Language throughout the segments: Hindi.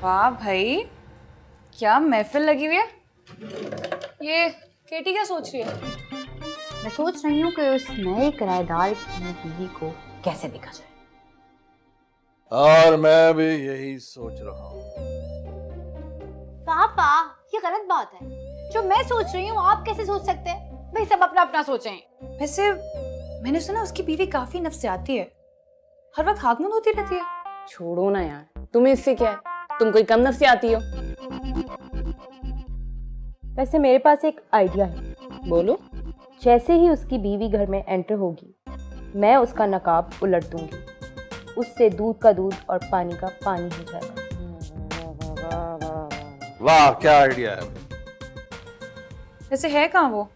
वाह भाई, क्या महफिल लगी हुई है। ये केटी क्या सोच रही है? मैं सोच रही हूँ कि उस नए किराएदार की बीवी को कैसे देखा जाए। और मैं भी यही सोच रहा हूँ। पापा, ये गलत बात है। जो मैं सोच रही हूँ आप कैसे सोच सकते हैं? भाई सब अपना अपना सोचें। वैसे मैंने सुना उसकी बीवी काफी नफसियाती है, हर वक्त हाथ मुंह धोती रहती है। छोड़ो ना यार, तुम्हें इससे क्या है? तुम कोई कम नफसियाती हो? वैसे मेरे पास एक आइडिया है। बोलो। जैसे ही उसकी बीवी घर में एंटर होगी, मैं उसका नकाब उलट दूंगी। उससे दूध का दूध और पानी का पानी हो जाएगा। वाह, क्या आइडिया है। वैसे है कहाँ वो?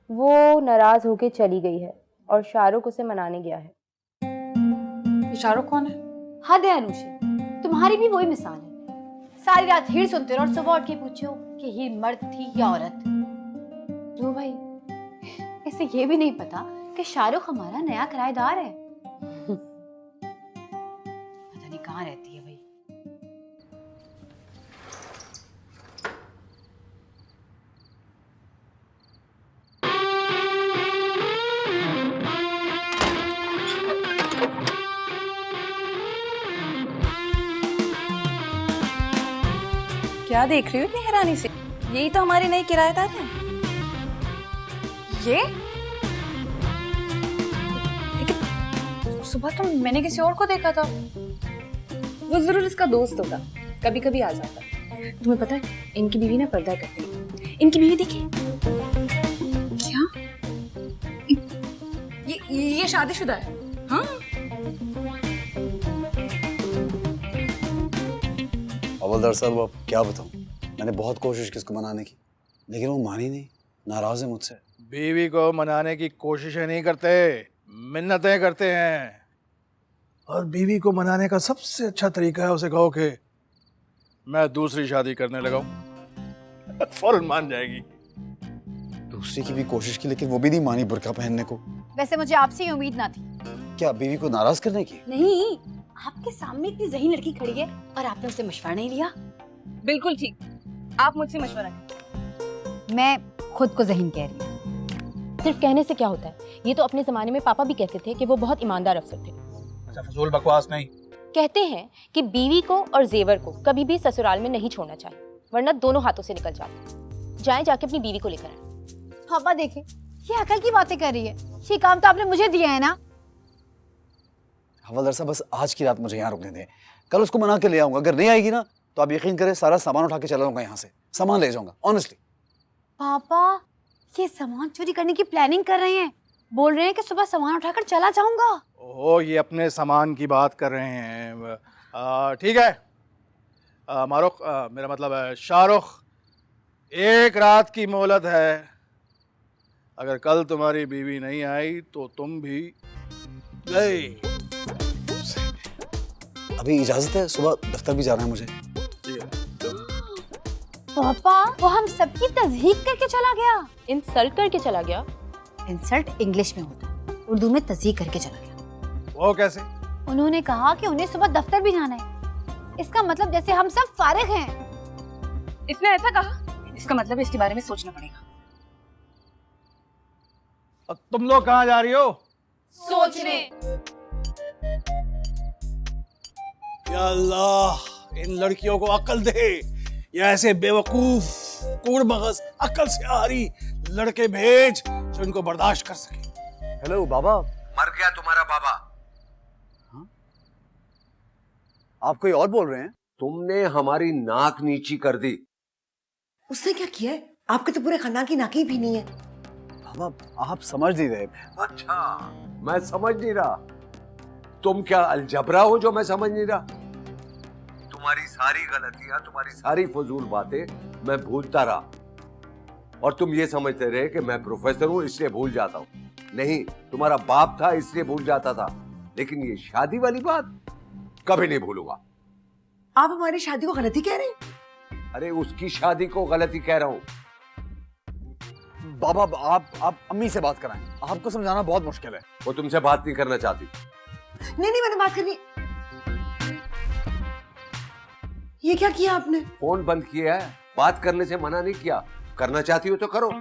वो नाराज होके चली गई है और शाहरुख उसे मनाने गया है। ये शाहरुख कौन है? हद है अनुषी, तुम्हारी भी वही मिसाल है। सारी रात हीर सुनते रहो और सुबह उठ के पूछो कि हीर मर्द थी या औरत। लो भाई, ऐसे ये भी नहीं पता कि शाहरुख हमारा नया किराएदार है। पता नहीं कहाँ रहती है भाई। क्या देख रही हो इतनी हैरानी से? यही तो हमारे नए किराएदार हैं। ये लेकिन सुबह तो मैंने किसी और को देखा था। वो जरूर इसका दोस्त होगा, कभी कभी आ जाता। तुम्हें पता है, इनकी बीवी ना पर्दा करती है। इनकी बीवी देखी? क्या? ये शादीशुदा है? हाँ। हवलदार साहब, अब क्या बताऊं, मैंने बहुत कोशिश की इसको मनाने की, लेकिन वो मानी नहीं, नाराज है मुझसे। बीवी को मनाने की कोशिशें नहीं करते, मिन्नतें करते हैं। और बीवी को मनाने का सबसे अच्छा तरीका है उसे कहो कि मैं दूसरी शादी करने लगा हूं। फौरन मान जाएगी। दूसरी की भी कोशिश की, लेकिन वो भी नहीं मानी बुर्का पहनने को। वैसे मुझे आपसे ही उम्मीद ना थी। क्या बीवी को नाराज करने की? नहीं, आपके सामने इतनी ज़हीन लड़की खड़ी है और आपने उससे मशवरा नहीं लिया। बिल्कुल ठीक, आप मुझसे मशवरा करें। मैं खुद को ज़हीन कह रही हूँ। सिर्फ कहने से क्या होता है? ये तो अपने जमाने में पापा भी कहते थे कि वो बहुत ईमानदार अफसर थे। अच्छा, फजूल बकवास नहीं। कहते हैं कि बीवी को और जेवर को कभी भी ससुराल में नहीं छोड़ना चाहिए, वरना दोनों हाथों से निकल जाते। जाएं जाके अपनी बीवी को लेकर आए। पापा देखे, ये अकल की बातें कर रही है। ये काम तो आपने मुझे दिया है ना। हवलदार साहब, बस आज की रात मुझे यहाँ रुकने दें, कल उसको मना के ले आऊंगा। अगर नहीं आएगी ना तो आप यकीन करें, सारा सामान उठा के चला जाऊंगा, यहाँ से सामान ले जाऊंगा। ऑनेस्टली पापा, ये सामान चोरी करने की प्लानिंग कर रहे हैं। बोल रहे हैं कि सुबह सामान उठाकर चला जाऊंगा। ओह, ये अपने सामान की बात कर रहे हैं। ठीक है मारुख, मेरा मतलब है शाहरुख, एक रात की मोहलत है। अगर कल तुम्हारी बीवी नहीं आई तो तुम भी गए। अभी इजाजत है, सुबह दफ्तर भी जाना है मुझे। पापा, वो हम सबकी तज़हीक करके चला गया। इंसल्ट करके चला गया? इंसल्ट इंग्लिश में होता है, उर्दू में तज़हीक करके चला गया। वो कैसे? उन्होंने कहा कि उन्हें सुबह दफ्तर भी जाना है। इसका मतलब जैसे हम सब फारिग हैं। इसने ऐसा कहा? इसका मतलब इसके बारे में सोचना पड़ेगा। अब तुम लोग कहाँ जा रही हो? सोचने। या अल्लाह, इन लड़कियों को अक्ल दे। ये ऐसे बेवकूफ कूड़ मगज अक्ल से आ रही लड़के भेज जो इनको बर्दाश्त कर सके। हेलो बाबा। मर गया तुम्हारा बाबा। हाँ? आप कोई और बोल रहे हैं? तुमने हमारी नाक नीची कर दी। उसने क्या किया है? आपके तो पूरे खानदान की नाक ही भीनी है। बाबा, आप समझ नहीं रहे। अच्छा, मैं समझ नहीं रहा। तुम क्या अलजबरा हो जो मैं समझ नहीं रहा? तुम्हारी सारी गलतियां, तुम्हारी सारी फजूल बातें मैं भूलता रहा और तुम ये समझते रहे कि मैं प्रोफेसर हूं इसलिए भूल जाता हूं। नहीं, तुम्हारा बाप था इसलिए भूल जाता था, लेकिन ये शादी वाली बात कभी नहीं भूलूंगा। आप हमारी शादी को गलती कह रहे हैं? अरे उसकी शादी को गलती कह रहा हूं। बाबा, आप अम्मी से बात कराएं, आपको समझाना बहुत मुश्किल है। वो तुमसे बात नहीं करना चाहती। नहीं, मैंने बात करनी। ये क्या किया आपने? फोन बंद किया है, बात करने से मना नहीं किया। करना चाहती हो तो करो।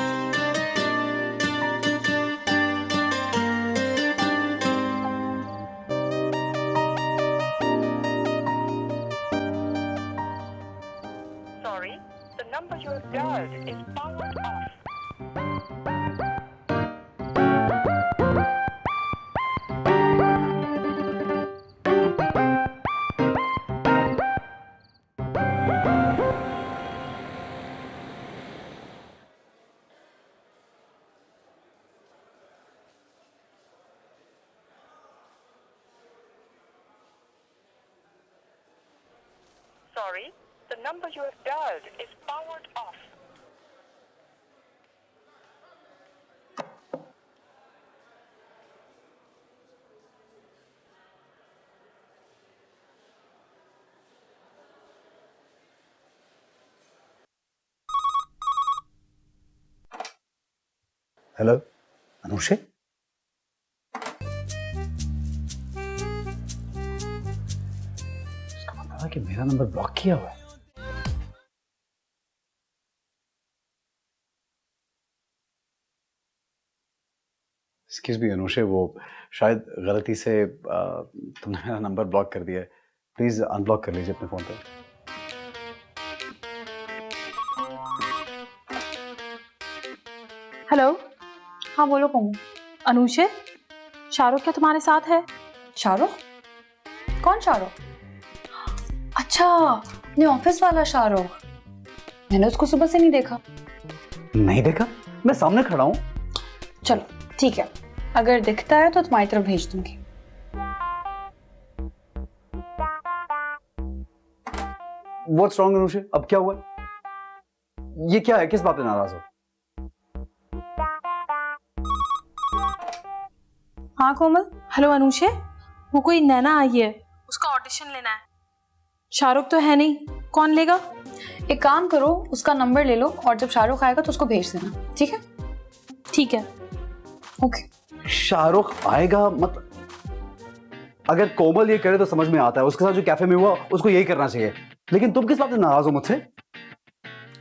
Sorry, the number you have dialed is powered off. Sorry, the number you have dialed is powered off. Hello Anushe, इसका मतलब है कि मेरा नंबर ब्लॉक किया हुआ है। एक्सक्यूज मी अनुषे, वो शायद गलती से तुमने मेरा नंबर ब्लॉक कर दिया है। प्लीज अनब्लॉक कर लीजिए अपने फोन पे। हेलो, हाँ बोलो कोमल। अनुषे, शाहरुख क्या तुम्हारे साथ है? शाहरुख? कौन शाहरुख? अच्छा, अपने ऑफिस वाला शाहरुख। मैंने उसको सुबह से नहीं देखा। नहीं देखा? मैं सामने खड़ा हूँ। चलो ठीक है, अगर दिखता है तो तुम्हारी तरफ भेज दूंगी। What's wrong Anushe? अब क्या हुआ? ये क्या है? किस बात पे नाराज हो? हाँ कोमल। हेलो अनुषे, वो कोई नैना आई है, उसका ऑडिशन लेना है। शाहरुख तो है नहीं, कौन लेगा? एक काम करो, उसका नंबर ले लो और जब शाहरुख आएगा तो उसको भेज देना, ठीक है? ठीक है। ओके। शाहरुख आएगा मतलब? अगर कोमल ये करे तो समझ में आता है, उसके साथ जो कैफे में हुआ उसको यही करना चाहिए। लेकिन तुम किस बात पे नाराज हो मुझसे?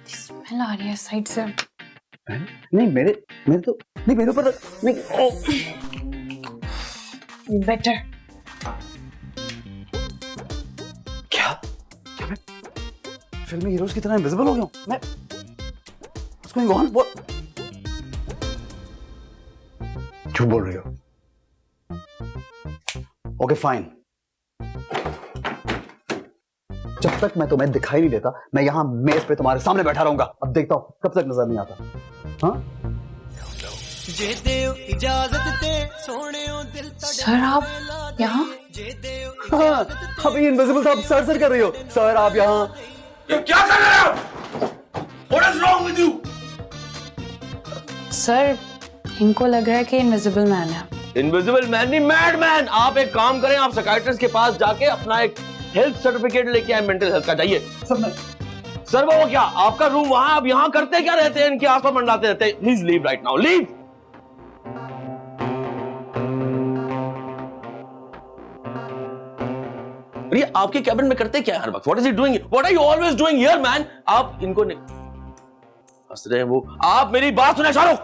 स्मेल आ रही है साइड से। नहीं मेरे तो नहीं, मेरे ऊपर नहीं। बेटर। क्या मैं फिल्मी हीरोज की तरह इनविजिबल हो गया हूं? मैं उसको झूठ बोल रही हो? ओके फाइन, जब तक मैं तुम्हें दिखाई नहीं देता मैं यहां मेज पे तुम्हारे सामने बैठा रहूंगा। अब देखता हूं कब तक नजर नहीं आता। हाँ सर आप यहाँ? हाँ, अभी इनविजिबल था, सर सर कर रही हो। सर आप यहाँ क्या कर रहे हो? What is wrong with you? Sir इनको लग रहा है कि इनविजिबल मैन है। इनविजिबल मैन नहीं, मैड मैन। आप एक काम करें, आप साइकियाट्रिस्ट के पास जाके अपना एक हेल्थ सर्टिफिकेट लेके आए, मेंटल हेल्थ का। जाइए। सर वो क्या आपका रूम वहां, आप यहाँ करते क्या रहते हैं? इनके आसपास मंडराते रहते हैं। Please leave right now, leave. ये आपके कैबिन में करते क्या हर वक्त? What is he doing? What are you always doing here man? आप इनको हंस रहे हैं वो। आप मेरी बात सुने शाहरुख,